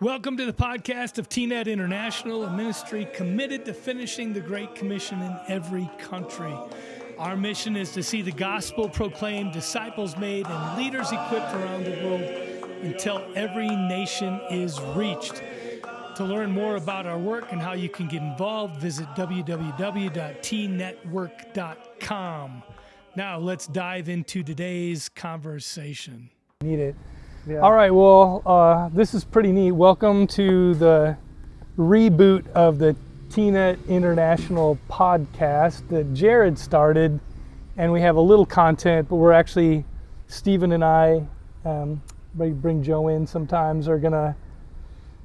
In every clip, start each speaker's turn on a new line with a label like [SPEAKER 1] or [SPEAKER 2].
[SPEAKER 1] Welcome to the podcast of TNET International, a ministry committed to finishing the Great Commission in every country. Our mission is to see the gospel proclaimed, disciples made, and leaders equipped around the world until every nation is reached. To learn more about our work and how you can get involved, visit www.tnetwork.com. Now let's dive into today's conversation.
[SPEAKER 2] Need it.
[SPEAKER 3] Yeah.
[SPEAKER 2] All right, well, this is pretty neat. Welcome to the reboot of the TNET International podcast that Jared started, and we have a little content, but we're actually, Stephen and I, bring Joe in sometimes, are gonna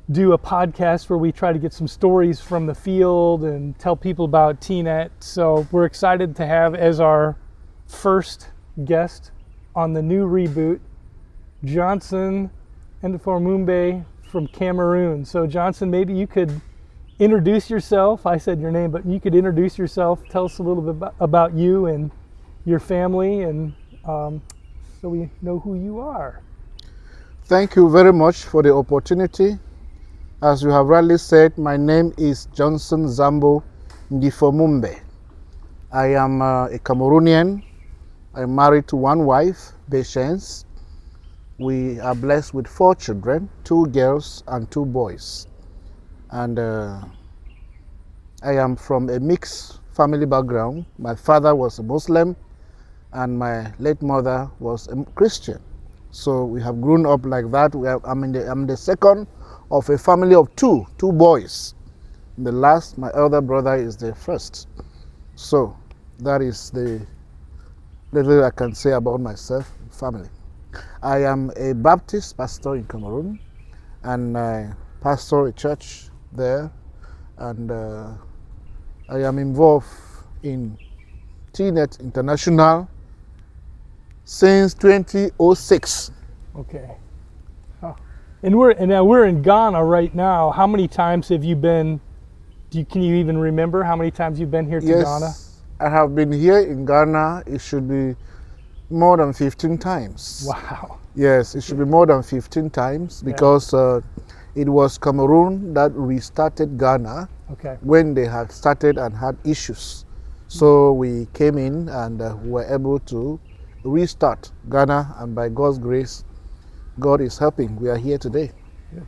[SPEAKER 2] do a podcast where we try to get some stories from the field and tell people about TNET. So we're excited to have as our first guest on the new reboot, Johnson Ndiformumbe from Cameroon. So Johnson, maybe you could introduce yourself. I said your name, but you could introduce yourself. Tell us a little bit about you and your family, and so we know who you are.
[SPEAKER 3] Thank you very much for the opportunity. As you have rightly said, my name is Johnson Zambo Ndiformumbe. I am a Cameroonian. I'm married to one wife, Patience. We are blessed with 4 children, 2 girls and 2 boys. And I am from a mixed family background. My father was a Muslim and my late mother was a Christian. So we have grown up like that. I'm the second of a family of 2 boys. The last, my elder brother, is the first. So that is the little I can say about myself and family. I am a Baptist pastor in Cameroon, and I pastor a church there, and I am involved in TNET International since 2006.
[SPEAKER 2] Okay. Oh. And we're in Ghana right now. How many times have you been? Can you even remember how many times you've been here to Ghana?
[SPEAKER 3] Yes, I have been here in Ghana. It should be more than 15 times.
[SPEAKER 2] Wow.
[SPEAKER 3] Yes, it should be more than 15 times because it was Cameroon that restarted Ghana when they had started and had issues. So we came in and were able to restart Ghana, and by God's grace, God is helping. We are here today.
[SPEAKER 2] Yeah.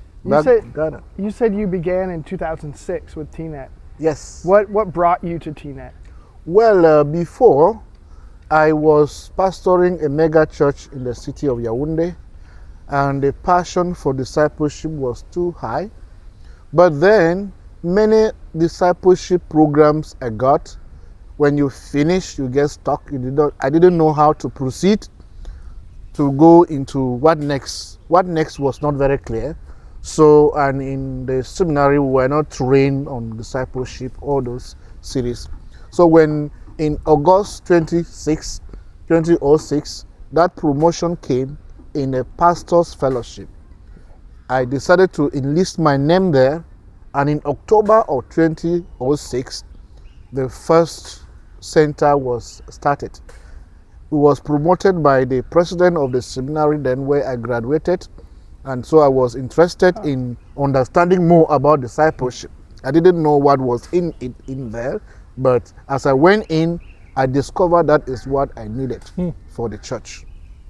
[SPEAKER 4] You said you began in 2006 with TNET.
[SPEAKER 3] Yes.
[SPEAKER 4] What brought you to TNET?
[SPEAKER 3] Well, before, I was pastoring a mega church in the city of Yaoundé, and the passion for discipleship was too high. But then, many discipleship programs I got, when you finish, you get stuck. I didn't know how to proceed to go into what next. What next was not very clear. So, and in the seminary, we were not trained on discipleship, all those series. So when in August 2006, that promotion came in a pastor's fellowship. I decided to enlist my name there, and in October of 2006, the first center was started. It was promoted by the president of the seminary then where I graduated, and so I was interested in understanding more about discipleship. I didn't know what was in there, but as I went in, I discovered that is what I needed for the church.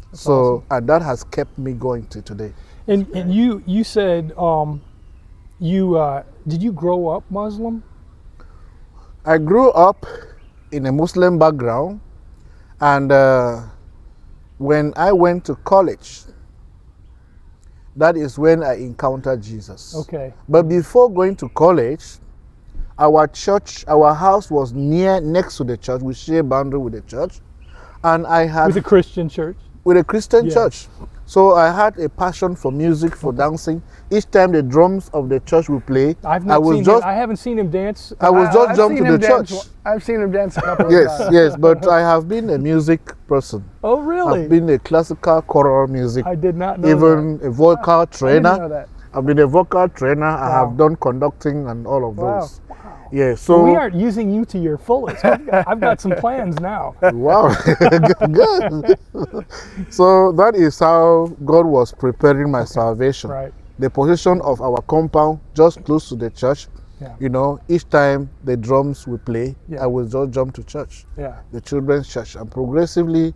[SPEAKER 3] That's so awesome. And that has kept me going to today.
[SPEAKER 2] And you said did you grow up Muslim?
[SPEAKER 3] I grew up in a Muslim background, and when I went to college, that is when I encountered Jesus.
[SPEAKER 2] Okay.
[SPEAKER 3] But before going to college, our house was next to the church. We share a boundary with the church, and I had
[SPEAKER 2] with a Christian church.
[SPEAKER 3] With a Christian church, so I had a passion for music, for dancing. Each time the drums of the church would play,
[SPEAKER 2] I haven't seen him dance.
[SPEAKER 3] I would just jump to the church.
[SPEAKER 4] I've seen him dance a couple of times.
[SPEAKER 3] Yes, but I have been a music person.
[SPEAKER 2] Oh, really?
[SPEAKER 3] I've been a classical choral music.
[SPEAKER 2] I did not know
[SPEAKER 3] even
[SPEAKER 2] that.
[SPEAKER 3] A vocal trainer.
[SPEAKER 4] I didn't know that.
[SPEAKER 3] I've been a vocal trainer. Wow. I have done conducting and all of those.
[SPEAKER 4] Wow.
[SPEAKER 3] Yeah, so
[SPEAKER 2] we aren't using you to your fullest. I've got some plans now.
[SPEAKER 3] Wow, good. So that is how God was preparing my salvation.
[SPEAKER 2] Right.
[SPEAKER 3] the position of our compound just close to the church.
[SPEAKER 2] Yeah.
[SPEAKER 3] You know, each time the drums will play,
[SPEAKER 2] Yeah.
[SPEAKER 3] I will just jump to church,
[SPEAKER 2] Yeah.
[SPEAKER 3] the children's church. And progressively,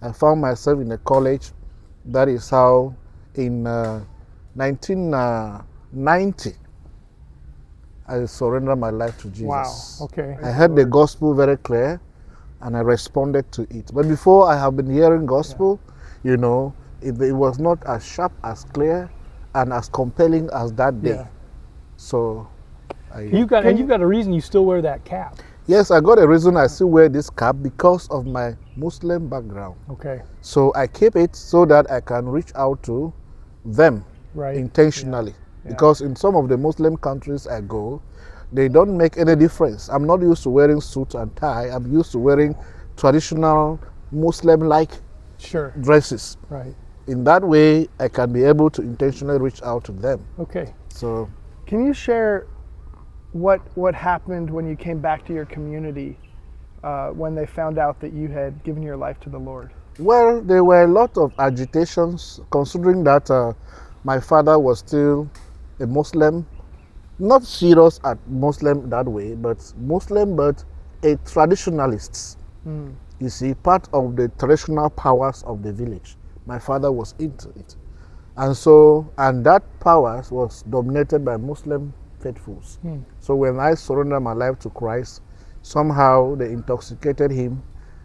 [SPEAKER 3] I found myself in a college. That is how in 1990, I surrendered my life to Jesus.
[SPEAKER 2] Wow. Okay.
[SPEAKER 3] I heard the gospel very clear and I responded to it. But before, I have been hearing gospel, you know, it was not as sharp, as clear, and as compelling as that day.
[SPEAKER 2] Yeah.
[SPEAKER 3] So,
[SPEAKER 2] You've got a reason you still wear that cap.
[SPEAKER 3] yes, I got a reason I still wear this cap because of my Muslim background.
[SPEAKER 2] Okay.
[SPEAKER 3] So I keep it so that I can reach out to them
[SPEAKER 2] Right.
[SPEAKER 3] intentionally.
[SPEAKER 2] Yeah.
[SPEAKER 3] Because in some of the Muslim countries I go, they don't make any difference. I'm not used to wearing suit and tie. I'm used to wearing traditional Muslim-like
[SPEAKER 2] Sure.
[SPEAKER 3] dresses.
[SPEAKER 2] Right.
[SPEAKER 3] In that way, I can be able to intentionally reach out to them.
[SPEAKER 2] Okay.
[SPEAKER 3] So,
[SPEAKER 4] Can you share what happened when you came back to your community when they found out that you had given your life to the Lord?
[SPEAKER 3] well, there were a lot of agitations considering that my father was still a Muslim, not serious at Muslim that way, but Muslim, but a traditionalist. You see, part of the traditional powers of the village. My father was into it. And that powers was dominated by Muslim faithfuls. So when I surrendered my life to Christ, somehow they intoxicated him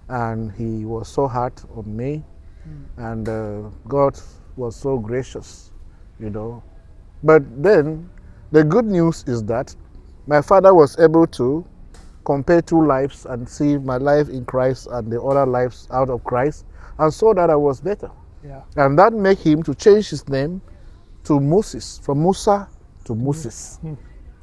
[SPEAKER 3] and he was so hard on me. And God was so gracious, you know. But then the good news is that my father was able to compare two lives and see my life in Christ and the other lives out of Christ, and saw that I was better.
[SPEAKER 2] Yeah.
[SPEAKER 3] And that made him to change his name to Moses, from Musa to Moses.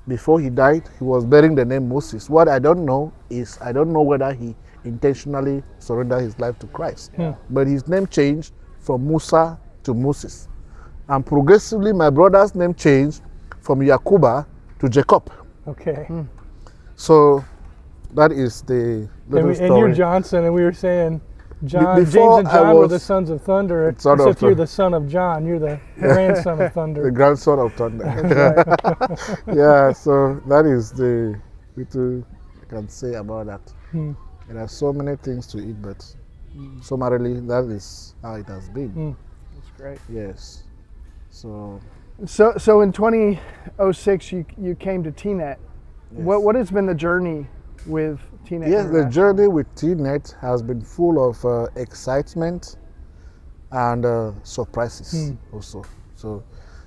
[SPEAKER 3] Before he died, he was bearing the name Moses. What I don't know is, I don't know whether he intentionally surrendered his life to Christ. But his name changed from Musa to Moses. And progressively, my brother's name changed from Yakuba to Jacob.
[SPEAKER 2] Okay.
[SPEAKER 3] So that is the little story.
[SPEAKER 2] And you're Johnson, and we were saying James
[SPEAKER 3] before
[SPEAKER 2] and
[SPEAKER 3] I
[SPEAKER 2] John were
[SPEAKER 3] was
[SPEAKER 2] the sons of thunder.
[SPEAKER 3] son of
[SPEAKER 2] Except you're
[SPEAKER 3] thunder.
[SPEAKER 2] the son of John. You're the grandson of
[SPEAKER 3] The
[SPEAKER 2] thunder.
[SPEAKER 3] grandson of thunder. Yeah, so that is the little I can say about that. There are so many things to it, but summarily, that is how it has been.
[SPEAKER 4] That's great.
[SPEAKER 3] Yes. So,
[SPEAKER 4] So in 2006, you came to TNET.
[SPEAKER 3] yes.
[SPEAKER 4] What has been the journey with TNET?
[SPEAKER 3] Yes, the
[SPEAKER 4] International?
[SPEAKER 3] journey with TNET has been full of excitement and surprises also. So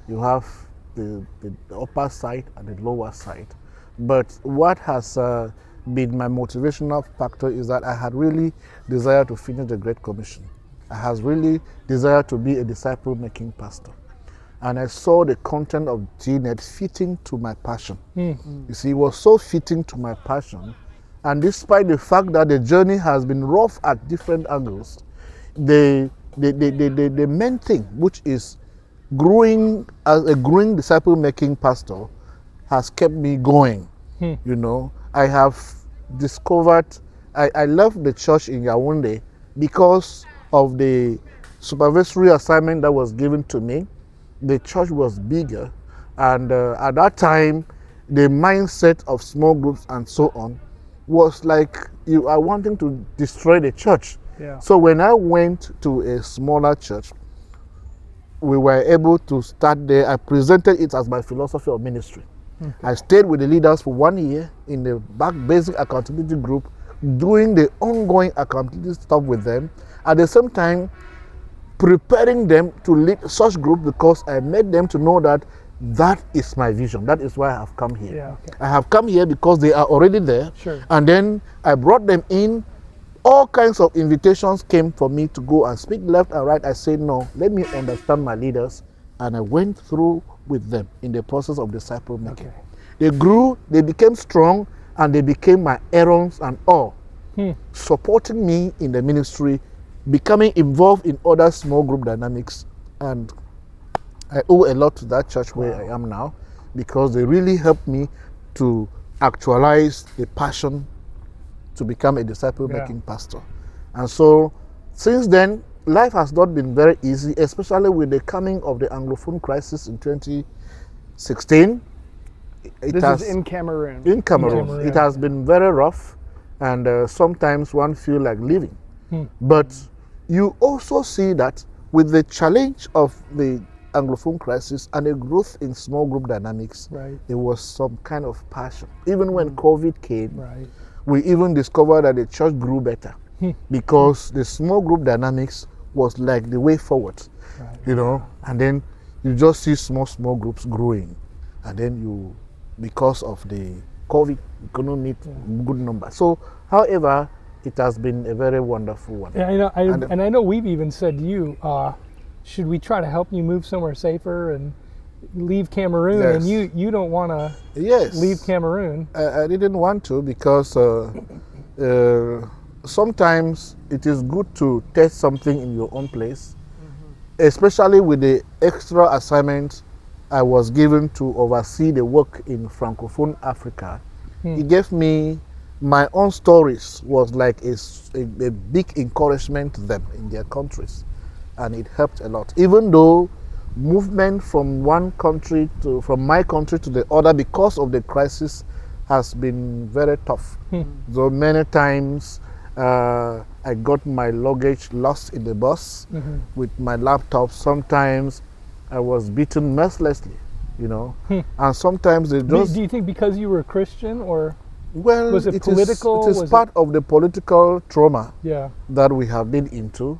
[SPEAKER 3] you have the upper side and the lower side. But what has been my motivational factor is that I had really desired to finish the Great Commission. I has really desired to be a disciple-making pastor. And I saw the content of TNET fitting to my passion. You see, it was so fitting to my passion. And despite the fact that the journey has been rough at different angles, the main thing, which is growing as a growing disciple-making pastor, has kept me going. You know, I have discovered, I left the church in Yaoundé because of the supervisory assignment that was given to me. The church was bigger, and at that time, the mindset of small groups and so on was like you are wanting to destroy the church.
[SPEAKER 2] Yeah.
[SPEAKER 3] So when I went to a smaller church, we were able to start there. I presented it as my philosophy of ministry. I stayed with the leaders for 1 year in the basic accountability group, doing the ongoing accountability stuff with them. At the same time, preparing them to lead such group, because I made them to know that that is my vision. That is why I have come here.
[SPEAKER 2] Yeah, okay.
[SPEAKER 3] I have come here because they are already there.
[SPEAKER 2] Sure.
[SPEAKER 3] And then I brought them in. All kinds of invitations came for me to go and speak left and right. I said, no, let me understand my leaders. And I went through with them in the process of disciple making.
[SPEAKER 2] Okay.
[SPEAKER 3] They grew, they became strong, and they became my Aarons and all, supporting me in the ministry, becoming involved in other small group dynamics. And I owe a lot to that church where I am now, because they really helped me to actualize the passion to become a disciple-making pastor. And so, since then, life has not been very easy, especially with the coming of the Anglophone crisis in 2016.
[SPEAKER 4] This is in Cameroon.
[SPEAKER 3] In Cameroon.
[SPEAKER 2] Cameroon.
[SPEAKER 3] It has been very rough, and sometimes one feel like leaving. But you also see that with the challenge of the Anglophone crisis and a growth in small group dynamics,
[SPEAKER 2] Right.
[SPEAKER 3] there was some kind of passion. Even when COVID came,
[SPEAKER 2] Right.
[SPEAKER 3] we even discovered that the church grew better because the small group dynamics was like the way forward,
[SPEAKER 2] Right.
[SPEAKER 3] you know. And then you just see small groups growing, and then you, because of the COVID, you couldn't meet good numbers. So, however, it has been a very wonderful one.
[SPEAKER 2] Yeah, I know,
[SPEAKER 3] And-
[SPEAKER 2] and I know we've even said to you, should we try to help you move somewhere safer and leave Cameroon? And
[SPEAKER 3] Yes.
[SPEAKER 2] you don't want to
[SPEAKER 3] Yes.
[SPEAKER 2] leave Cameroon.
[SPEAKER 3] I didn't want to because sometimes it is good to test something in your own place, especially with the extra assignment I was given to oversee the work in Francophone Africa. It gave me my own stories, was like a big encouragement to them in their countries, and it helped a lot. Even though movement from from my country to the other because of the crisis has been very tough. So many times I got my luggage lost in the bus with my laptop. Sometimes I was beaten mercilessly, you know, and sometimes they just
[SPEAKER 2] Do you think because you were a Christian, or
[SPEAKER 3] well,
[SPEAKER 2] was it
[SPEAKER 3] is-
[SPEAKER 2] political?
[SPEAKER 3] it is
[SPEAKER 2] Was
[SPEAKER 3] part of the political trauma
[SPEAKER 2] yeah,
[SPEAKER 3] that we have been into,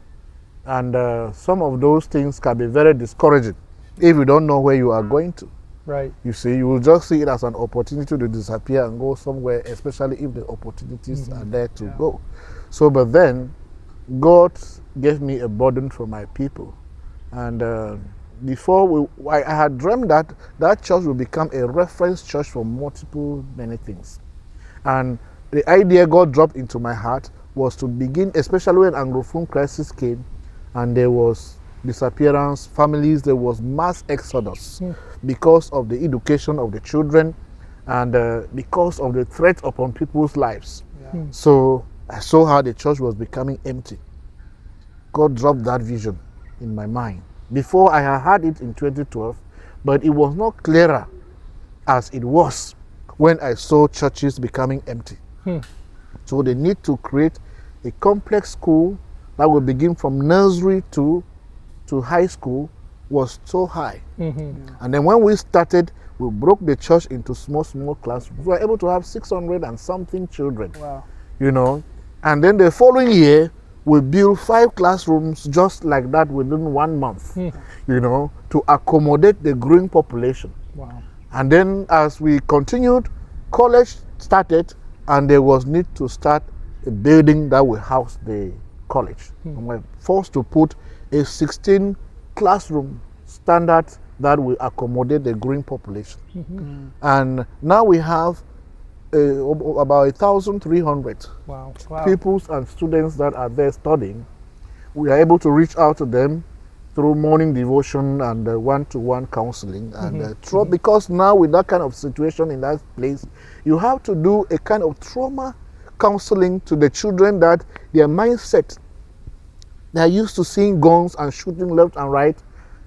[SPEAKER 3] and some of those things can be very discouraging if you don't know where you are going to.
[SPEAKER 2] right,
[SPEAKER 3] You see, you will just see it as an opportunity to disappear and go somewhere, especially if the opportunities are there to go. So, but then God gave me a burden for my people, and before I had dreamed that that church will become a reference church for many things. And the idea God dropped into my heart was to begin, especially when Anglophone crisis came and there was disappearance, families, there was mass exodus because of the education of the children and because of the threat upon people's lives. So I saw how the church was becoming empty. God dropped that vision in my mind. Before I had it in 2012, but it was not clearer as it was when I saw churches becoming empty. So they need to create a complex school that will begin from nursery to high school was so high. And then when we started, we broke the church into small classrooms. We were able to have 600 and something children.
[SPEAKER 4] Wow.
[SPEAKER 3] You know, and then the following year, we built 5 classrooms just like that within 1 month, you know, to accommodate the growing population.
[SPEAKER 2] wow,
[SPEAKER 3] And then as we continued, college started and there was need to start a building that will house the college. And we're forced to put a 16 classroom standard that will accommodate the growing population. And now we have about 1,300
[SPEAKER 2] wow,
[SPEAKER 3] pupils and students that are there studying. We are able to reach out to them through morning devotion and one-to-one counseling. And because now with that kind of situation in that place, you have to do a kind of trauma counseling to the children that their mindset, they are used to seeing guns and shooting left and right.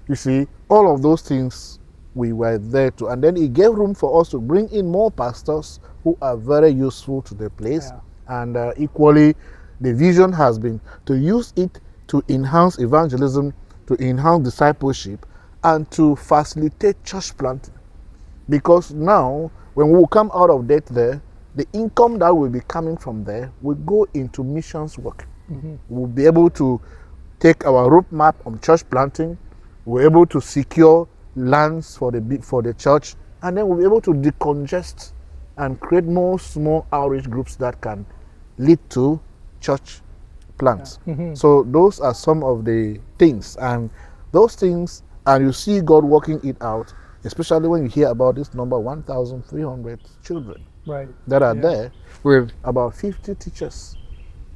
[SPEAKER 3] You see, all of those things we were there to. And then it gave room for us to bring in more pastors who are very useful to the place. And equally, the vision has been to use it to enhance evangelism, to enhance discipleship, and to facilitate church planting. Because now, when we will come out of debt there, the income that will be coming from there will go into missions work. We'll be able to take our roadmap on church planting. We're able to secure lands for the church, and then we'll be able to decongest and create more small outreach groups that can lead to church plants. So those are some of the things, and those things, and you see God working it out, especially when you hear about this number 1,300 children
[SPEAKER 2] right,
[SPEAKER 3] that are there with about 50 teachers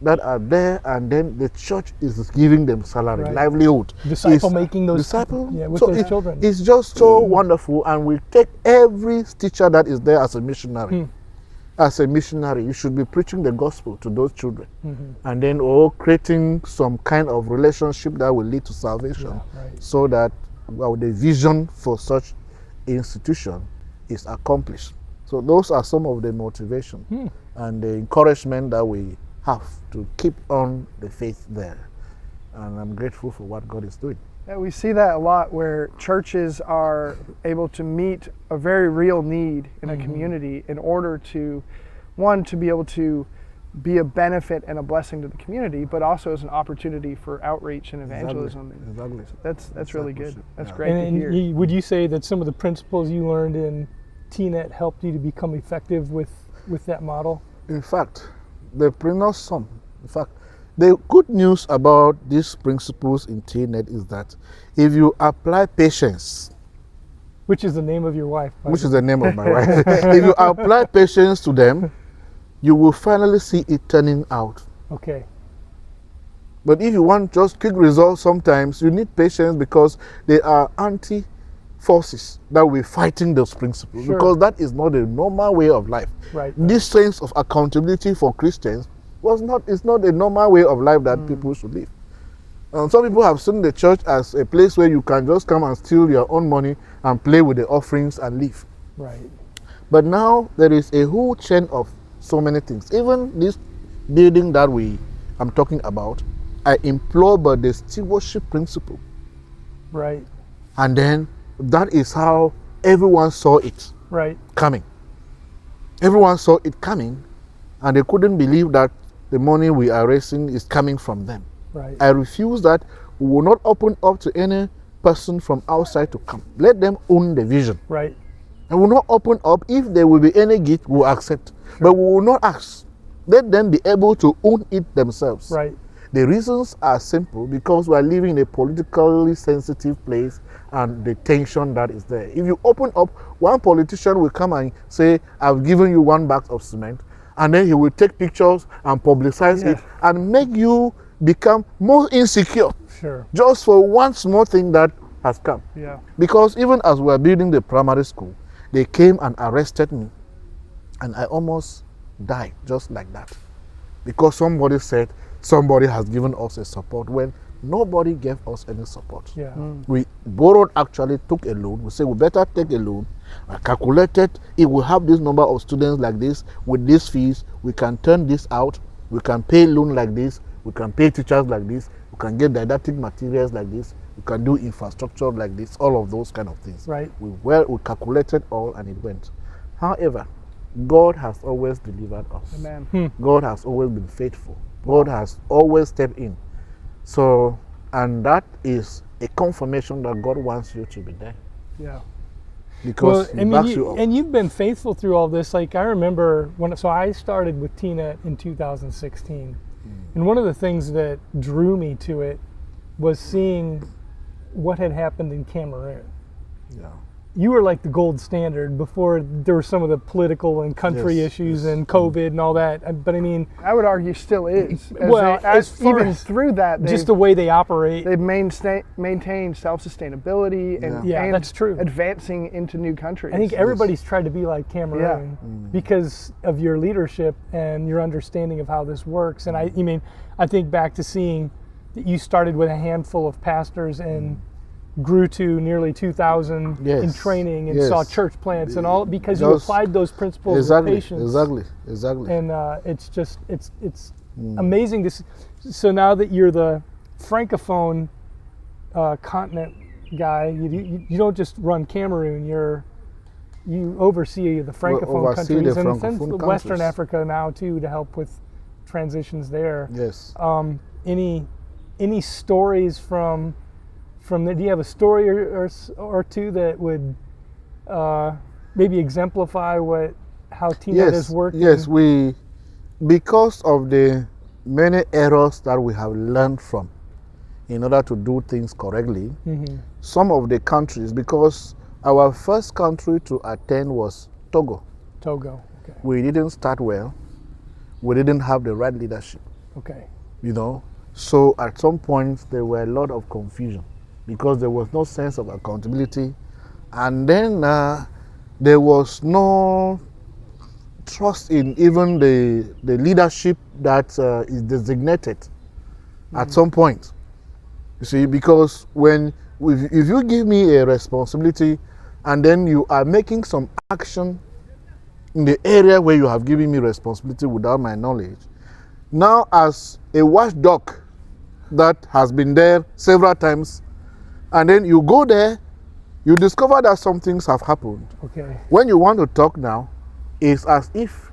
[SPEAKER 3] that are there, and then the church is giving them salary,
[SPEAKER 2] Right.
[SPEAKER 3] livelihood.
[SPEAKER 2] disciple
[SPEAKER 3] It's-
[SPEAKER 2] making those
[SPEAKER 3] disciple.
[SPEAKER 2] yeah, with
[SPEAKER 3] So
[SPEAKER 2] those children.
[SPEAKER 3] It's just so wonderful, and we take every teacher that is there as a missionary. as a missionary, you should be preaching the gospel to those children, and then creating some kind of relationship that will lead to salvation, so that the vision for such institution is accomplished. So those are some of the motivation and the encouragement that we have to keep on the faith there. And I'm grateful for what God is doing.
[SPEAKER 4] Yeah, we see that a lot where churches are able to meet a very real need in a community in order to, one, to be able to be a benefit and a blessing to the community, but also as an opportunity for outreach and evangelism.
[SPEAKER 3] Exactly.
[SPEAKER 4] That's really good. That's
[SPEAKER 3] Yeah.
[SPEAKER 4] great to hear.
[SPEAKER 2] Would you say that some of the principles you learned in TNET helped you to become effective with that model?
[SPEAKER 3] In fact, the good news about these principles in TNET is that if you apply patience,
[SPEAKER 2] Which is the name of your wife? by
[SPEAKER 3] which
[SPEAKER 2] the
[SPEAKER 3] is the name of my wife, if you apply patience to them, you will finally see it turning out.
[SPEAKER 2] Okay.
[SPEAKER 3] But if you want just quick results, sometimes you need patience because there are anti-forces that will be fighting those principles,
[SPEAKER 2] Sure.
[SPEAKER 3] because that is not a normal way of life.
[SPEAKER 2] Right.
[SPEAKER 3] This sense of accountability for Christians it's not a normal way of life that people should live. Some people have seen the church as a place where you can just come and steal your own money and play with the offerings and leave.
[SPEAKER 2] Right.
[SPEAKER 3] But now there is a whole chain of so many things. Even this building that I'm talking about, I implore by the stewardship principle.
[SPEAKER 2] Right.
[SPEAKER 3] And then that is how everyone saw it
[SPEAKER 2] Right.
[SPEAKER 3] coming. Everyone saw it coming, and they couldn't believe that the money we are raising is coming from them.
[SPEAKER 2] Right.
[SPEAKER 3] I refuse that. We will not open up to any person from outside to come. Let them own the vision.
[SPEAKER 2] Right.
[SPEAKER 3] And we will not open up. If there will be any gift, we will accept. But we will not ask. Let them be able to own it themselves.
[SPEAKER 2] Right.
[SPEAKER 3] The reasons are simple, because we are living in a politically sensitive place and the tension that is there. If you open up, one politician will come and say, I've given you 1 bag of cement, and then he will take pictures and publicize it and make you become more insecure.
[SPEAKER 2] Sure.
[SPEAKER 3] Just for one small thing that has come.
[SPEAKER 4] Yeah.
[SPEAKER 3] Because even as we were building the primary school, they came and arrested me, and I almost died just like that. Because somebody said, somebody has given us a support. Well, nobody gave us any support.
[SPEAKER 2] Yeah.
[SPEAKER 3] We borrowed, actually took a loan. We said we better take a loan. I calculated, if we have this number of students like this, with these fees, we can turn this out. We can pay loan like this. We can pay teachers like this. We can get didactic materials like this. We can do infrastructure like this. All of those kind of things.
[SPEAKER 2] Right.
[SPEAKER 3] We calculated all, and it went. However, God has always delivered us.
[SPEAKER 4] Amen.
[SPEAKER 3] God has always been faithful. God has always stepped in. So, and that is a confirmation that God wants you to be there,
[SPEAKER 4] Yeah.
[SPEAKER 3] because He backs you up.
[SPEAKER 2] and you've been faithful through all this. Like, I remember so I started with TNET in 2016, and one of the things that drew me to it was seeing what had happened in Cameroon.
[SPEAKER 3] Yeah.
[SPEAKER 2] You were like the gold standard before there were some of the political and country
[SPEAKER 3] Yes,
[SPEAKER 2] issues
[SPEAKER 3] yes.
[SPEAKER 2] and COVID and all that. But I mean,
[SPEAKER 4] I would argue still is.
[SPEAKER 2] Well, as far
[SPEAKER 4] even
[SPEAKER 2] as
[SPEAKER 4] through that,
[SPEAKER 2] just the way they operate.
[SPEAKER 4] they've maintained self-sustainability and,
[SPEAKER 2] Yeah,
[SPEAKER 4] and
[SPEAKER 2] that's true.
[SPEAKER 4] advancing into new countries.
[SPEAKER 2] I think everybody's tried to be like Cameroon because of your leadership and your understanding of how this works. And I think back to seeing that you started with a handful of pastors and grew to nearly 2,000 in
[SPEAKER 3] Yes,
[SPEAKER 2] training and
[SPEAKER 3] yes.
[SPEAKER 2] saw church plants and all because you
[SPEAKER 3] Those-
[SPEAKER 2] applied those principles
[SPEAKER 3] Exactly.
[SPEAKER 2] of patience.
[SPEAKER 3] Exactly.
[SPEAKER 2] And it's amazing to see. So now that you're the Francophone continent guy, you don't just run Cameroon. You oversee the Francophone
[SPEAKER 3] oversee
[SPEAKER 2] countries
[SPEAKER 3] the
[SPEAKER 2] and
[SPEAKER 3] Francophone
[SPEAKER 2] Western
[SPEAKER 3] countries.
[SPEAKER 2] Africa now too, to help with transitions there.
[SPEAKER 3] Yes.
[SPEAKER 2] Any stories from there? Do you have a story or two that would maybe exemplify how TNET has worked?
[SPEAKER 3] Yes, because of the many errors that we have learned from in order to do things correctly, some of the countries, because our first country to attend was Togo.
[SPEAKER 2] Togo. Okay.
[SPEAKER 3] We didn't start well. We didn't have the right leadership,
[SPEAKER 2] Okay.
[SPEAKER 3] So at some point there were a lot of confusion because there was no sense of accountability, and then there was no trust in even the leadership that is designated at some point. You see, because if you give me a responsibility and then you are making some action in the area where you have given me responsibility without my knowledge, now as a watchdog that has been there several times, and then you go there, you discover that some things have happened.
[SPEAKER 2] Okay.
[SPEAKER 3] When you want to talk now, it's as if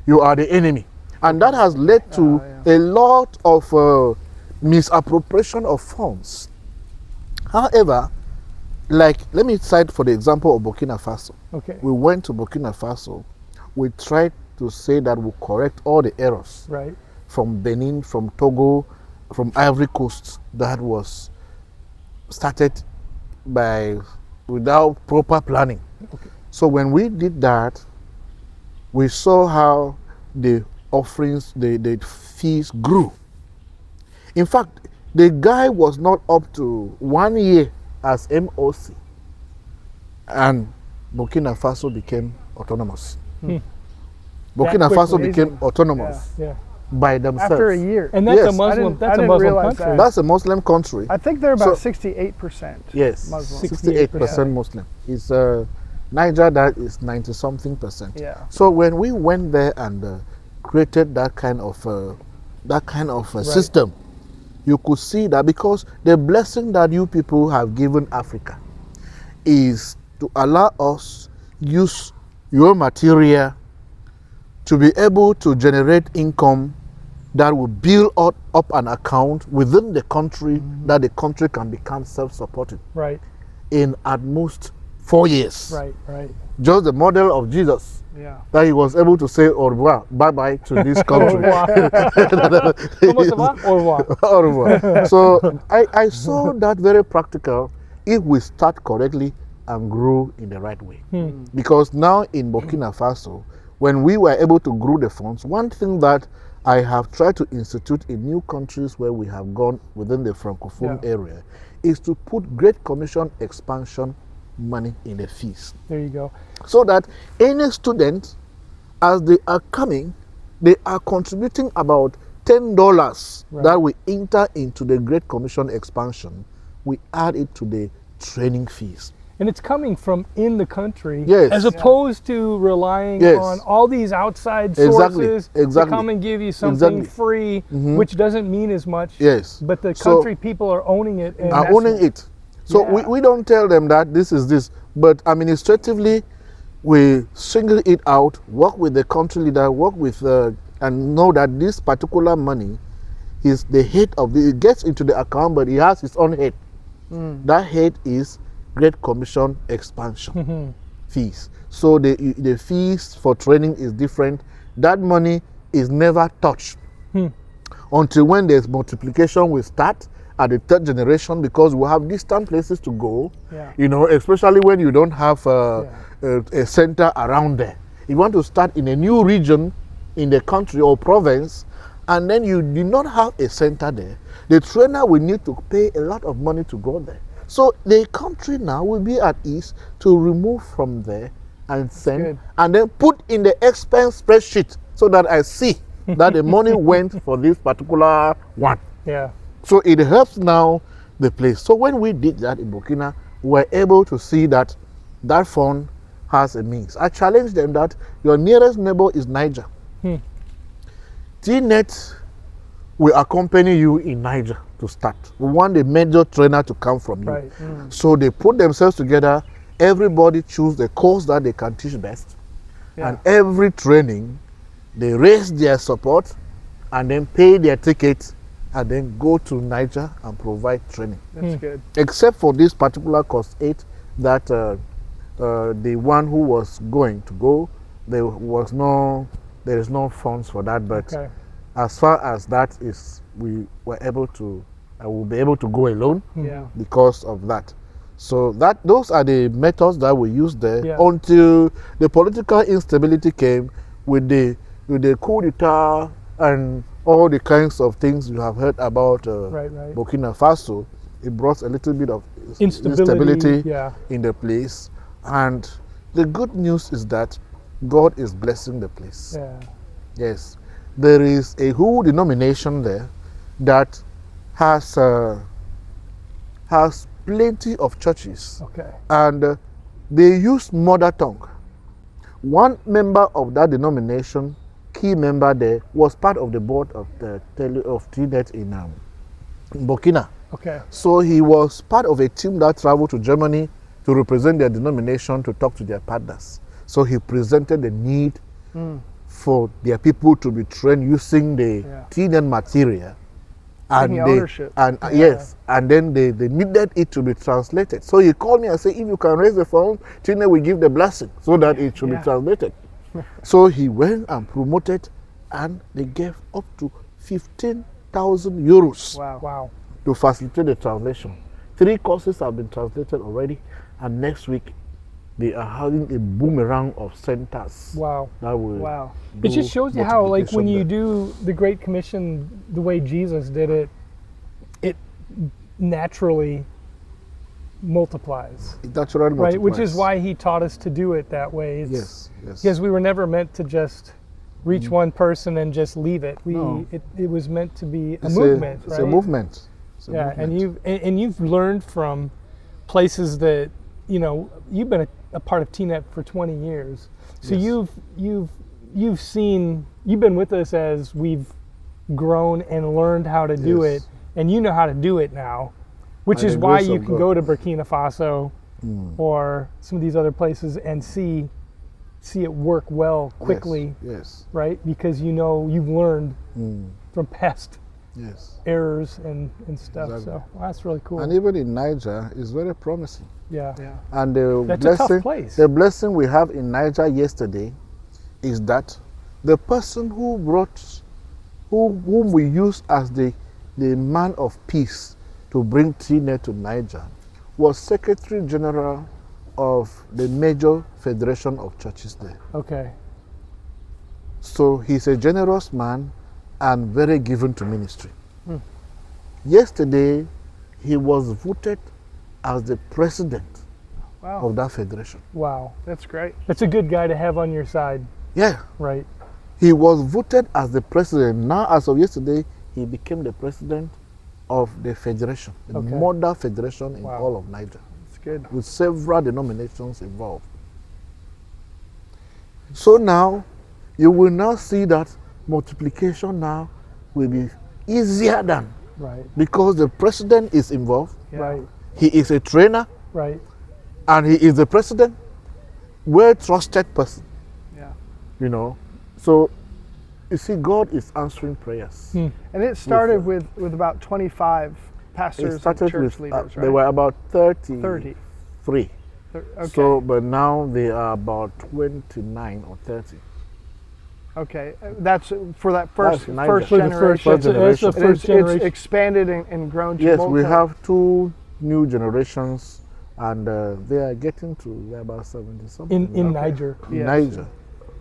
[SPEAKER 3] you are the enemy. And that has led to a lot of misappropriation of funds. However, like, let me cite for the example of Burkina Faso.
[SPEAKER 2] Okay.
[SPEAKER 3] We went to Burkina Faso. We tried to say that we'll correct all the errors
[SPEAKER 2] Right.
[SPEAKER 3] from Benin, from Togo, from Ivory Coast that was started without proper planning.
[SPEAKER 2] Okay.
[SPEAKER 3] So when we did that, we saw how the offerings, the fees grew. In fact, the guy was not up to 1 year as MOC, and Burkina Faso became autonomous. Burkina Faso became autonomous
[SPEAKER 2] Yeah.
[SPEAKER 3] by themselves.
[SPEAKER 4] After a year.
[SPEAKER 2] And that's
[SPEAKER 3] Yes.
[SPEAKER 2] a Muslim.
[SPEAKER 4] I
[SPEAKER 2] That's a
[SPEAKER 4] didn't
[SPEAKER 2] Muslim
[SPEAKER 4] realize
[SPEAKER 2] country.
[SPEAKER 4] that.
[SPEAKER 3] That's a Muslim country.
[SPEAKER 4] I think they're about
[SPEAKER 3] So-
[SPEAKER 4] 68%
[SPEAKER 3] Yes,
[SPEAKER 4] Muslim.
[SPEAKER 3] 68% Muslim. It's Niger that is 90-something percent.
[SPEAKER 4] Yeah.
[SPEAKER 3] So when we went there and created that kind of system, you could see that because the blessing that you people have given Africa is to allow us use your material to be able to generate income that will build up an account within the country, that the country can become self-supporting
[SPEAKER 2] Right.
[SPEAKER 3] in at most 4 years.
[SPEAKER 2] Right. Right.
[SPEAKER 3] Just the model of Jesus,
[SPEAKER 4] Yeah.
[SPEAKER 3] that he was able to say au revoir, bye-bye to this
[SPEAKER 2] Au
[SPEAKER 3] country.
[SPEAKER 2] revoir. Comment ça va? Au revoir.
[SPEAKER 3] Au revoir. So I saw that very practical if we start correctly and grow in the right way. Because now in Burkina Faso, when we were able to grow the funds, one thing that I have tried to institute in new countries where we have gone within the Francophone area is to put Great Commission expansion money in the fees.
[SPEAKER 2] There you go.
[SPEAKER 3] So that any student, as they are coming, they are contributing about $10 that we enter into the Great Commission expansion. We add it to the training fees.
[SPEAKER 2] And it's coming from in the country,
[SPEAKER 3] Yes.
[SPEAKER 2] as opposed to relying
[SPEAKER 3] Yes.
[SPEAKER 2] on all these outside
[SPEAKER 3] Exactly,
[SPEAKER 2] sources
[SPEAKER 3] exactly.
[SPEAKER 2] to come and give you something
[SPEAKER 3] Exactly.
[SPEAKER 2] free, which doesn't mean as much.
[SPEAKER 3] Yes.
[SPEAKER 2] But the
[SPEAKER 3] So-
[SPEAKER 2] country people are owning it. And
[SPEAKER 3] Are
[SPEAKER 2] that's-
[SPEAKER 3] owning it. So we don't tell them that this is this, but administratively, we single it out, work with the country leader, work with, and know that this particular money is the head of it gets into the account, but he has his own head. That head is Great Commission expansion fees. So the fees for training is different. That money is never touched until when there's multiplication will start at the third generation, because we have distant places to go.
[SPEAKER 2] Yeah.
[SPEAKER 3] You know, especially when you don't have a center around there. You want to start in a new region in the country or province, and then you do not have a center there. The trainer will need to pay a lot of money to go there. So the country now will be at ease to remove from there and send,
[SPEAKER 4] good.
[SPEAKER 3] and then put in the expense spreadsheet so that I see that the money went for this particular one.
[SPEAKER 2] Yeah.
[SPEAKER 3] So it helps now the place. So when we did that in Burkina, we were able to see that that fund has a means. I challenged them that your nearest neighbor is Niger. TNET will accompany you in Niger to start. We want the major trainer to come from you.
[SPEAKER 2] Right.
[SPEAKER 3] So they put themselves together. Everybody choose the course that they can teach best. And every training, they raise their support and then pay their tickets and then go to Niger and provide training.
[SPEAKER 4] That's good.
[SPEAKER 3] Except for this particular course 8 that the one who was going to go, there is no funds for that. But
[SPEAKER 2] Okay.
[SPEAKER 3] as far as that is, we were able to, I will be able to go alone
[SPEAKER 4] Yeah.
[SPEAKER 3] because of that. So those are the methods that we used there until the political instability came with the coup d'etat and all the kinds of things you have heard about Burkina Faso. It brought a little bit of instability
[SPEAKER 2] yeah.
[SPEAKER 3] in the place. And the good news is that God is blessing the place.
[SPEAKER 2] Yeah.
[SPEAKER 3] Yes. There is a whole denomination there that has plenty of churches,
[SPEAKER 2] Okay.
[SPEAKER 3] and they use mother tongue. One member of that denomination, key member there, was part of the board of the TNET in Burkina.
[SPEAKER 2] Okay.
[SPEAKER 3] So he was part of a team that traveled to Germany to represent their denomination to talk to their partners. So he presented the need for their people to be trained using the TNET material.
[SPEAKER 4] Taking ownership.
[SPEAKER 3] Yes, and then they needed it to be translated. So he called me and said, if you can raise the phone, TNET will give the blessing so that it should be translated. So he went and promoted, and they gave up to 15,000 euros
[SPEAKER 2] Wow.
[SPEAKER 3] to facilitate the translation. 3 courses have been translated already, and next week they are having a boomerang of centers.
[SPEAKER 2] Wow.
[SPEAKER 3] That will
[SPEAKER 2] It just shows you how, like, when you
[SPEAKER 3] multiplication
[SPEAKER 2] do the Great Commission the way Jesus did it, it naturally multiplies.
[SPEAKER 3] there. It naturally
[SPEAKER 2] Right, which is
[SPEAKER 3] multiplies.
[SPEAKER 2] why he taught us to do it that way.
[SPEAKER 3] Yes, yes.
[SPEAKER 2] Because we were never meant to just reach one person and just leave it.
[SPEAKER 3] No.
[SPEAKER 2] It was meant to be a
[SPEAKER 3] It's
[SPEAKER 2] movement,
[SPEAKER 3] It's
[SPEAKER 2] right?
[SPEAKER 3] a movement. It's a
[SPEAKER 2] Yeah,
[SPEAKER 3] movement.
[SPEAKER 2] and you've learned from places that, you know, you've been a part of TNET for 20 years. So
[SPEAKER 3] Yes.
[SPEAKER 2] you've seen, you've been with us as we've grown and learned how to do
[SPEAKER 3] Yes.
[SPEAKER 2] it, and you know how to do it now, which
[SPEAKER 3] By
[SPEAKER 2] is
[SPEAKER 3] the
[SPEAKER 2] why
[SPEAKER 3] grace
[SPEAKER 2] you
[SPEAKER 3] of
[SPEAKER 2] can
[SPEAKER 3] God.
[SPEAKER 2] go to Burkina Faso or some of these other places and see it work well quickly,
[SPEAKER 3] Yes.
[SPEAKER 2] right? Because you know you've learned
[SPEAKER 3] Mm.
[SPEAKER 2] from past
[SPEAKER 3] Yes.
[SPEAKER 2] errors and stuff.
[SPEAKER 3] Exactly.
[SPEAKER 2] So well, that's really cool.
[SPEAKER 3] And even in Niger, it's very promising.
[SPEAKER 2] yeah.
[SPEAKER 3] And the
[SPEAKER 2] That's a tough
[SPEAKER 3] blessing,
[SPEAKER 2] place.
[SPEAKER 3] the blessing we have in Niger yesterday is that the person who brought, whom we used as the man of peace to bring TNET to Niger, was Secretary General of the major federation of churches there.
[SPEAKER 2] Okay.
[SPEAKER 3] So he's a generous man and very given to ministry. Yesterday, he was voted as the president
[SPEAKER 4] Wow.
[SPEAKER 3] of that federation.
[SPEAKER 2] Wow.
[SPEAKER 4] That's great.
[SPEAKER 2] That's a good guy to have on your side,
[SPEAKER 3] Yeah,
[SPEAKER 2] right?
[SPEAKER 3] he was voted as the president. Now, as of yesterday, he became the president of the federation, the
[SPEAKER 2] Okay.
[SPEAKER 3] mother federation in
[SPEAKER 2] Wow.
[SPEAKER 3] all of Niger,
[SPEAKER 4] That's good.
[SPEAKER 3] with several denominations involved. So now, you will now see that multiplication now will be easier than,
[SPEAKER 2] Right.
[SPEAKER 3] because the president is involved.
[SPEAKER 4] Yeah.
[SPEAKER 2] Right.
[SPEAKER 3] He is a trainer,
[SPEAKER 2] Right.
[SPEAKER 3] and he is the president, well-trusted person,
[SPEAKER 4] Yeah.
[SPEAKER 3] you know. So, you see, God is answering prayers.
[SPEAKER 2] Hmm.
[SPEAKER 4] And it started with about 25 pastors
[SPEAKER 3] It
[SPEAKER 4] and
[SPEAKER 3] started
[SPEAKER 4] church
[SPEAKER 3] with,
[SPEAKER 4] leaders, right?
[SPEAKER 3] there were about 30.
[SPEAKER 4] 30.
[SPEAKER 3] Three.
[SPEAKER 4] Okay.
[SPEAKER 3] So, but now they are about 29 or 30.
[SPEAKER 4] Okay. That's for that first
[SPEAKER 3] That's Niger.
[SPEAKER 4] first
[SPEAKER 3] For the
[SPEAKER 4] generation.
[SPEAKER 3] first generation.
[SPEAKER 2] That's the first
[SPEAKER 4] It's
[SPEAKER 2] generation.
[SPEAKER 4] expanded and grown to
[SPEAKER 3] Yes,
[SPEAKER 4] multi.
[SPEAKER 3] we have 2 new generations, and they are getting to about 70 something.
[SPEAKER 2] in
[SPEAKER 3] now.
[SPEAKER 2] Niger.
[SPEAKER 3] In
[SPEAKER 4] Yes.
[SPEAKER 3] Niger.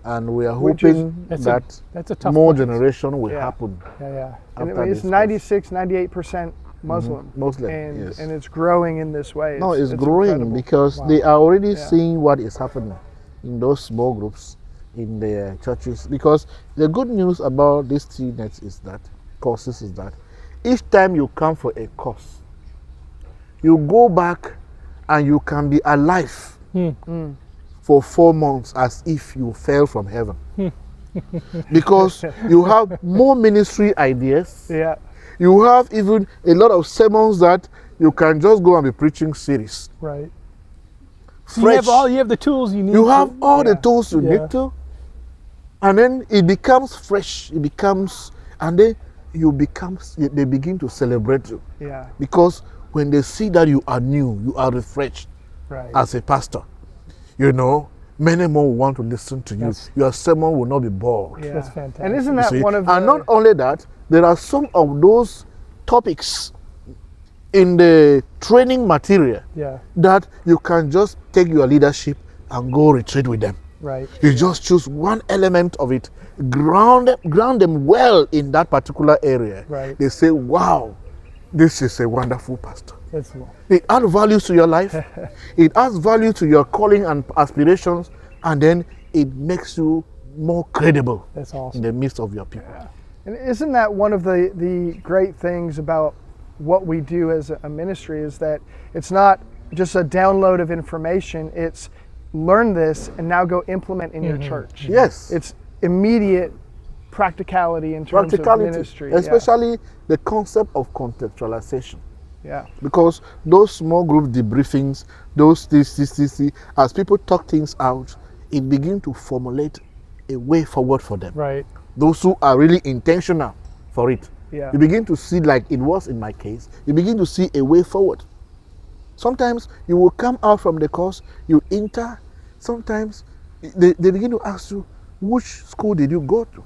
[SPEAKER 3] And we are
[SPEAKER 4] Which is-
[SPEAKER 3] hoping
[SPEAKER 2] That's
[SPEAKER 3] that
[SPEAKER 2] That's a tough
[SPEAKER 3] more
[SPEAKER 2] place.
[SPEAKER 3] generation will
[SPEAKER 4] Yeah.
[SPEAKER 3] happen.
[SPEAKER 2] Yeah.
[SPEAKER 4] And
[SPEAKER 3] after
[SPEAKER 4] it's
[SPEAKER 3] this
[SPEAKER 4] 96, 98% Muslim.
[SPEAKER 3] Muslim,
[SPEAKER 4] and
[SPEAKER 3] yes.
[SPEAKER 4] and it's growing in this way.
[SPEAKER 3] No, it's growing
[SPEAKER 4] incredible.
[SPEAKER 3] because
[SPEAKER 2] Wow.
[SPEAKER 3] they are already
[SPEAKER 4] Yeah.
[SPEAKER 3] seeing what is happening in those small groups in their churches. Because the good news about these TNET is that courses is that each time you come for a course, you go back and you can be alive for 4 months as if you fell from heaven. Because you have more ministry ideas.
[SPEAKER 4] Yeah.
[SPEAKER 3] You have even a lot of sermons that you can just go and be preaching series.
[SPEAKER 2] Right. So you have
[SPEAKER 3] Fresh.
[SPEAKER 2] you have the tools you need.
[SPEAKER 3] You have all the
[SPEAKER 4] Yeah.
[SPEAKER 3] tools you
[SPEAKER 2] Yeah.
[SPEAKER 3] need to, and then it becomes fresh. It becomes, and then they begin to celebrate you,
[SPEAKER 4] Yeah.
[SPEAKER 3] because when they see that you are new, you are refreshed
[SPEAKER 2] right.
[SPEAKER 3] as a pastor, you know, many more will want to listen to you.
[SPEAKER 2] That's-
[SPEAKER 3] Your sermon will not be bored.
[SPEAKER 4] Yeah.
[SPEAKER 2] That's fantastic.
[SPEAKER 4] And isn't
[SPEAKER 3] You
[SPEAKER 4] that
[SPEAKER 3] see?
[SPEAKER 4] one of
[SPEAKER 3] And
[SPEAKER 4] the,
[SPEAKER 3] not only that, there are some of those topics in the training material
[SPEAKER 2] Yeah.
[SPEAKER 3] that you can just take your leadership and go retreat with them.
[SPEAKER 2] Right.
[SPEAKER 3] You just choose one element of it, ground them well in that particular area.
[SPEAKER 2] Right.
[SPEAKER 3] They say, wow, this is a wonderful pastor.
[SPEAKER 2] That's
[SPEAKER 3] It adds value to your life. It adds value to your calling and aspirations, and then it makes you more credible
[SPEAKER 2] That's
[SPEAKER 3] in
[SPEAKER 2] awesome.
[SPEAKER 3] the midst of your people.
[SPEAKER 4] And isn't that one of the great things about what we do as a ministry, is that it's not just a download of information, it's learn this and now go implement in your church.
[SPEAKER 3] Yes.
[SPEAKER 4] It's immediate practicality in terms of ministry.
[SPEAKER 3] Especially the concept of contextualization.
[SPEAKER 4] Yeah.
[SPEAKER 3] Because those small group debriefings, those this, as people talk things out, it begins to formulate a way forward for them.
[SPEAKER 2] Right.
[SPEAKER 3] Those who are really intentional for it.
[SPEAKER 4] Yeah.
[SPEAKER 3] You begin to see, like it was in my case, you begin to see a way forward. Sometimes you will come out from the course, you enter, sometimes they begin to ask you, which school did you go to?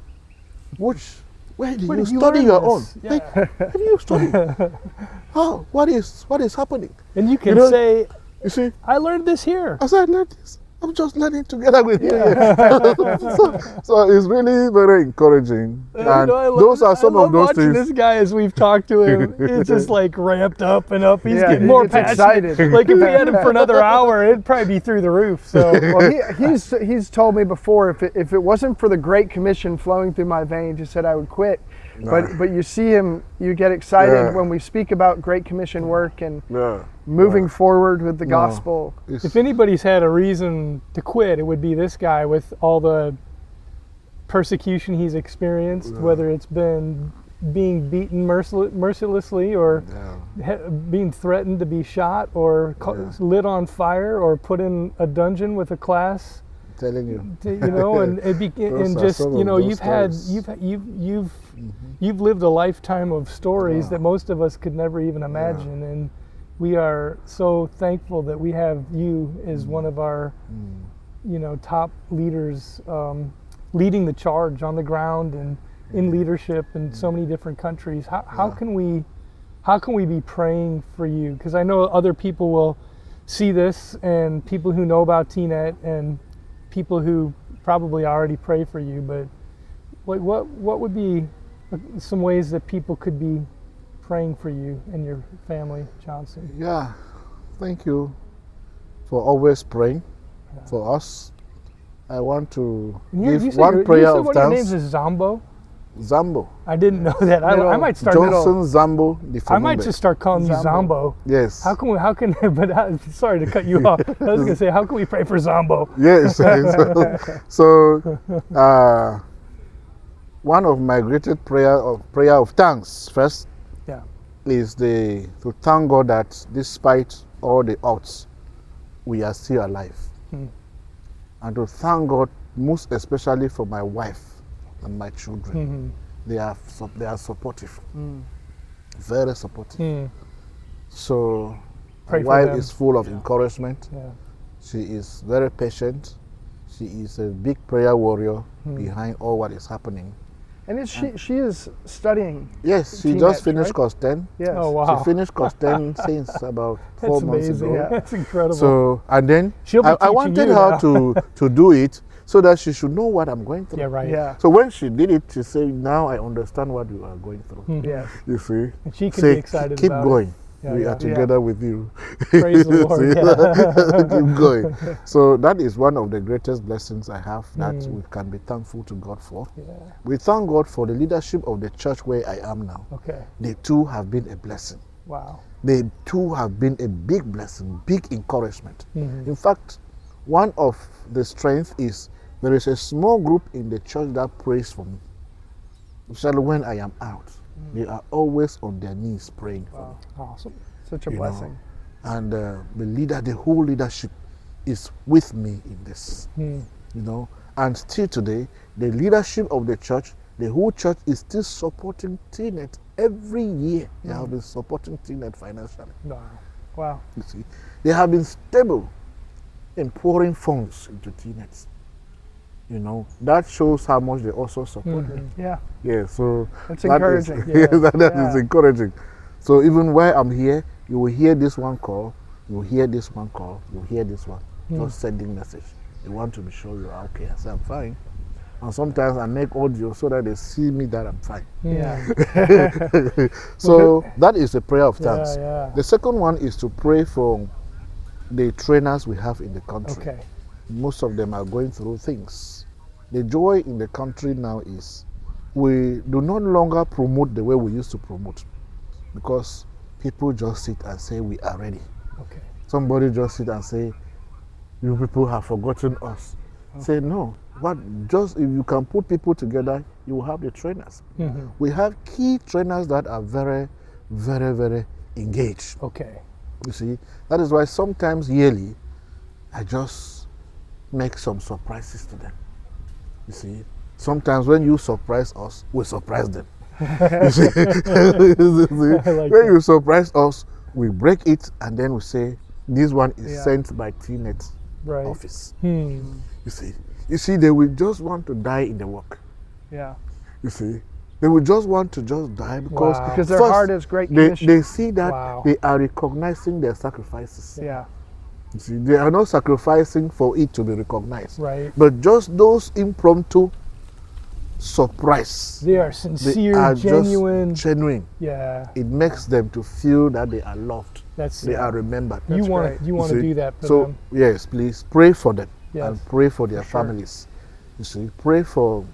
[SPEAKER 3] Where did you study your own?
[SPEAKER 2] Yeah.
[SPEAKER 3] Like, where do you study? Oh, what is happening?
[SPEAKER 2] And you can
[SPEAKER 3] You know,
[SPEAKER 2] say,
[SPEAKER 3] You see,
[SPEAKER 2] I learned this here.
[SPEAKER 3] as I learned this, I'm just learning together with you. so it's really very encouraging. And those are some of those
[SPEAKER 2] watching
[SPEAKER 3] things.
[SPEAKER 2] this guy as we've talked to him. It's just like ramped up and up. He's
[SPEAKER 4] Yeah,
[SPEAKER 2] getting
[SPEAKER 4] he
[SPEAKER 2] more
[SPEAKER 4] gets
[SPEAKER 2] passionate.
[SPEAKER 4] excited.
[SPEAKER 2] Like if we had him for another hour, it'd probably be through the roof. So
[SPEAKER 4] Well, he's told me before, if it wasn't for the Great Commission flowing through my veins, he said I would quit. But you see him, you get excited
[SPEAKER 3] Yeah.
[SPEAKER 4] when we speak about Great Commission work and
[SPEAKER 3] Yeah.
[SPEAKER 4] moving forward with the
[SPEAKER 3] No.
[SPEAKER 4] gospel.
[SPEAKER 2] if anybody's had a reason to quit, it would be this guy with all the persecution he's experienced, whether it's been being beaten mercilessly or being threatened to be shot or lit on fire or put in a dungeon with a class.
[SPEAKER 3] Telling you.
[SPEAKER 2] You know, and
[SPEAKER 3] Those are
[SPEAKER 2] just
[SPEAKER 3] some
[SPEAKER 2] you
[SPEAKER 3] of
[SPEAKER 2] know,
[SPEAKER 3] those stories.
[SPEAKER 2] you've lived a lifetime of stories that most of us could never even imagine, and we are so thankful that we have you as one of our top leaders, leading the charge on the ground and in leadership in so many different countries. How can we be praying for you? Because I know other people will see this, and people who know about TNET and people who probably already pray for you, but what would be some ways that people could be praying for you and your family, Johnson?
[SPEAKER 3] Yeah, thank you for always praying for us. I want to give one prayer of
[SPEAKER 2] one of your names
[SPEAKER 3] thanks.
[SPEAKER 2] is Zambo?
[SPEAKER 3] Zambo.
[SPEAKER 2] I didn't know that. I might start.
[SPEAKER 3] Johnson Zambo Ndiformumbe.
[SPEAKER 2] I might just start calling you Zambo.
[SPEAKER 3] Yes.
[SPEAKER 2] How can? But sorry to cut you off. I was going to say, how can we pray for Zambo?
[SPEAKER 3] Yes. so one of my greatest prayer of thanks first
[SPEAKER 2] Yeah.
[SPEAKER 3] is to thank God that despite all the odds, we are still alive. And to thank God most especially for my wife and my children. They are supportive, very supportive. So
[SPEAKER 2] Pray
[SPEAKER 3] my
[SPEAKER 2] for
[SPEAKER 3] wife
[SPEAKER 2] them.
[SPEAKER 3] is full of encouragement.
[SPEAKER 2] Yeah.
[SPEAKER 3] She is very patient. She is a big prayer warrior behind all what is happening.
[SPEAKER 4] And she is studying.
[SPEAKER 3] Yes, she
[SPEAKER 4] TNET,
[SPEAKER 3] just finished
[SPEAKER 4] right?
[SPEAKER 3] course 10.
[SPEAKER 4] Yes.
[SPEAKER 2] Oh wow.
[SPEAKER 3] She finished course 10 since about 4
[SPEAKER 2] That's
[SPEAKER 3] months
[SPEAKER 2] amazing.
[SPEAKER 3] ago.
[SPEAKER 2] That's incredible.
[SPEAKER 3] So, and then
[SPEAKER 2] She'll be
[SPEAKER 3] I
[SPEAKER 2] teaching
[SPEAKER 3] wanted
[SPEAKER 2] you
[SPEAKER 3] her
[SPEAKER 2] now.
[SPEAKER 3] to do it so that she should know what I'm going through.
[SPEAKER 2] Yeah, right.
[SPEAKER 4] Yeah.
[SPEAKER 3] So when she did it, she said, now I understand what you are going through.
[SPEAKER 4] Yes.
[SPEAKER 3] You see?
[SPEAKER 2] And she can
[SPEAKER 3] Say,
[SPEAKER 2] be excited
[SPEAKER 3] keep
[SPEAKER 2] about
[SPEAKER 3] going.
[SPEAKER 2] it. Yeah,
[SPEAKER 3] We
[SPEAKER 2] yeah.
[SPEAKER 3] are together with you.
[SPEAKER 2] Praise the Lord.
[SPEAKER 3] See?
[SPEAKER 2] Yeah.
[SPEAKER 3] Keep going. So that is one of the greatest blessings I have that we can be thankful to God for.
[SPEAKER 2] Yeah.
[SPEAKER 3] We thank God for the leadership of the church where I am now.
[SPEAKER 2] Okay.
[SPEAKER 3] They too have been a blessing.
[SPEAKER 2] Wow.
[SPEAKER 3] They too have been a big blessing, big encouragement.
[SPEAKER 2] Mm-hmm.
[SPEAKER 3] In fact, one of the strengths is there is a small group in the church that prays for me. Especially when I am out. They are always on their knees praying for me.
[SPEAKER 2] Awesome.
[SPEAKER 4] Such a
[SPEAKER 3] You
[SPEAKER 4] blessing.
[SPEAKER 3] know. And the whole leadership is with me in this. You know. And still today, the leadership of the church, the whole church is still supporting TNET every year. They have been supporting TNET financially.
[SPEAKER 2] Wow.
[SPEAKER 4] Wow.
[SPEAKER 3] You see, they have been stable in pouring funds into TNET. You know, that shows how much they also support it.
[SPEAKER 4] Yeah.
[SPEAKER 3] Yeah, so
[SPEAKER 4] That's
[SPEAKER 3] that is-
[SPEAKER 4] encouraging.
[SPEAKER 3] yes, that
[SPEAKER 4] Yeah.
[SPEAKER 3] is encouraging. So even while I'm here, you will hear this one call, you will hear this one call, you will hear this one, just sending message. They want to be sure you are okay. I say I'm fine. And sometimes I make audio so that they see me that I'm fine.
[SPEAKER 4] Yeah.
[SPEAKER 3] So that is a prayer of thanks.
[SPEAKER 2] Yeah.
[SPEAKER 3] The second one is to pray for the trainers we have in the country.
[SPEAKER 2] Okay.
[SPEAKER 3] most of them are going through things. The joy in the country now is we do not longer promote the way we used to promote, because people just sit and say we are ready.
[SPEAKER 2] Okay.
[SPEAKER 3] Somebody just sit and say, you people have forgotten us. Say no. Just if you can put people together, you will have the trainers. We have key trainers that are very, very, very engaged.
[SPEAKER 2] Okay.
[SPEAKER 3] You see, that is why sometimes yearly, I just make some surprises to them. You see, sometimes when you surprise us, we surprise them. You see, when you surprise us, we break it and then we say, this one is sent by TNET office. You see, they will just want to die in the work.
[SPEAKER 4] Yeah.
[SPEAKER 3] You see, they will just want to just die because
[SPEAKER 4] their heart is great.
[SPEAKER 3] They see that they are recognizing their sacrifices.
[SPEAKER 4] Yeah.
[SPEAKER 3] You see, they are not sacrificing for it to be recognized.
[SPEAKER 2] Right.
[SPEAKER 3] But just those impromptu surprise.
[SPEAKER 2] They are sincere,
[SPEAKER 3] they are
[SPEAKER 2] genuine.
[SPEAKER 3] Just genuine.
[SPEAKER 2] Yeah.
[SPEAKER 3] It makes them to feel that they are loved.
[SPEAKER 2] They
[SPEAKER 3] are remembered.
[SPEAKER 2] You want to do that for them.
[SPEAKER 3] Yes, please pray for them and pray for their
[SPEAKER 2] sure.
[SPEAKER 3] families. You see, pray for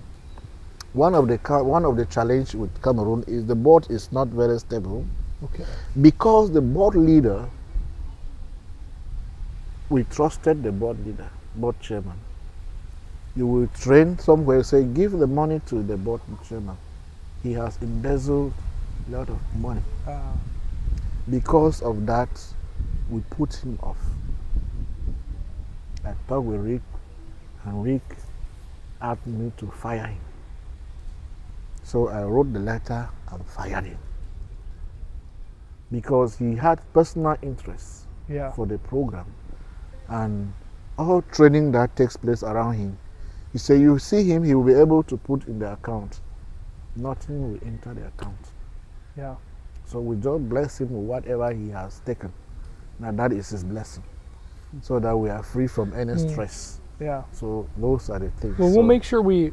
[SPEAKER 3] one of the challenge with Cameroon is the board is not very stable.
[SPEAKER 2] Okay.
[SPEAKER 3] Because the board leader, we trusted the board leader, board chairman. You will train somewhere, say, give the money to the board chairman. He has embezzled a lot of money. Because of that, we put him off. I talked with Rick, and Rick asked me to fire him. So I wrote the letter and fired him. Because he had personal interest for the program. And all training that takes place around him, he said, you see him, he will be able to put in the account. Nothing will enter the account.
[SPEAKER 4] Yeah.
[SPEAKER 3] So we just bless him with whatever he has taken. Now that is his blessing. So that we are free from any stress.
[SPEAKER 4] Yeah.
[SPEAKER 3] So those are the things.
[SPEAKER 2] Well, we'll make sure we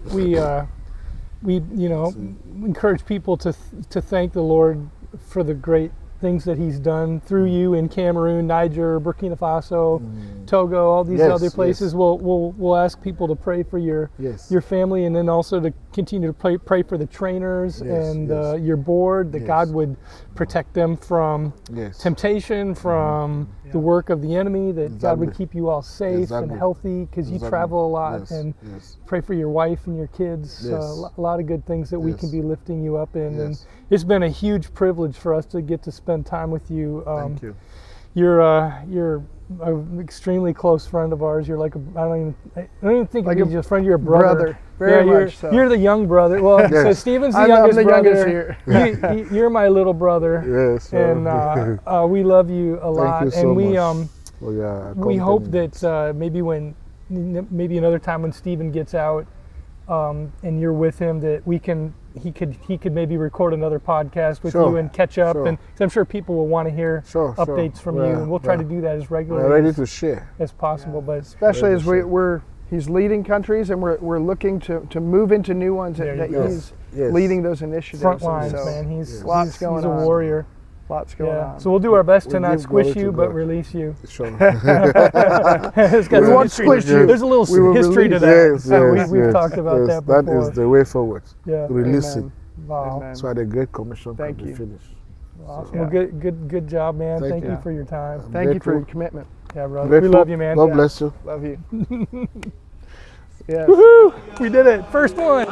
[SPEAKER 2] encourage people to thank the Lord for the great things that He's done through you in Cameroon, Niger, Burkina Faso, Togo, all these other places. We'll ask people to pray for your family, and then also to continue to pray for the trainers and your board, that God would protect them from temptation, from the work of the enemy, that God would keep you all safe and healthy, because you travel a lot, and pray for your wife and your kids. A lot of good things that we can be lifting you up in. And it's been a huge privilege for us to get to spend time with you.
[SPEAKER 3] Thank you.
[SPEAKER 2] You're an extremely close friend of ours. You're like I don't even think of you as a friend. You're a brother.
[SPEAKER 4] Very much so.
[SPEAKER 2] You're the young brother. Well, so Stephen's the youngest brother.
[SPEAKER 4] Youngest here.
[SPEAKER 2] You're my little brother.
[SPEAKER 3] Yes.
[SPEAKER 2] And we love you a lot.
[SPEAKER 3] Thank you so
[SPEAKER 2] and
[SPEAKER 3] much.
[SPEAKER 2] We hope that maybe another time when Stephen gets out, and you're with him, that he could maybe record another podcast with you and catch up, and cause I'm sure people will want to hear updates from you, and we'll try to do that as regularly as possible. But
[SPEAKER 4] especially as he's leading countries, and we're looking to move into new ones that he's leading those initiatives.
[SPEAKER 2] Front lines, man. He's
[SPEAKER 4] he's
[SPEAKER 2] a warrior.
[SPEAKER 4] Lots going on.
[SPEAKER 2] So we'll do our best to not squish you, but release you.
[SPEAKER 3] Sure.
[SPEAKER 4] We won't squish you.
[SPEAKER 2] There's a little history to that. We've talked about that before.
[SPEAKER 3] That is the way forward.
[SPEAKER 2] Yeah.
[SPEAKER 3] Release it.
[SPEAKER 2] Wow.
[SPEAKER 3] That's why the Great Commission can be finished.
[SPEAKER 2] Awesome. Well, good job, man. Thank you for your time.
[SPEAKER 4] Thank you for your commitment.
[SPEAKER 2] Yeah, brother. We love you, man.
[SPEAKER 3] God bless you.
[SPEAKER 4] Love you. Yeah.
[SPEAKER 2] Woohoo! We did it. First one.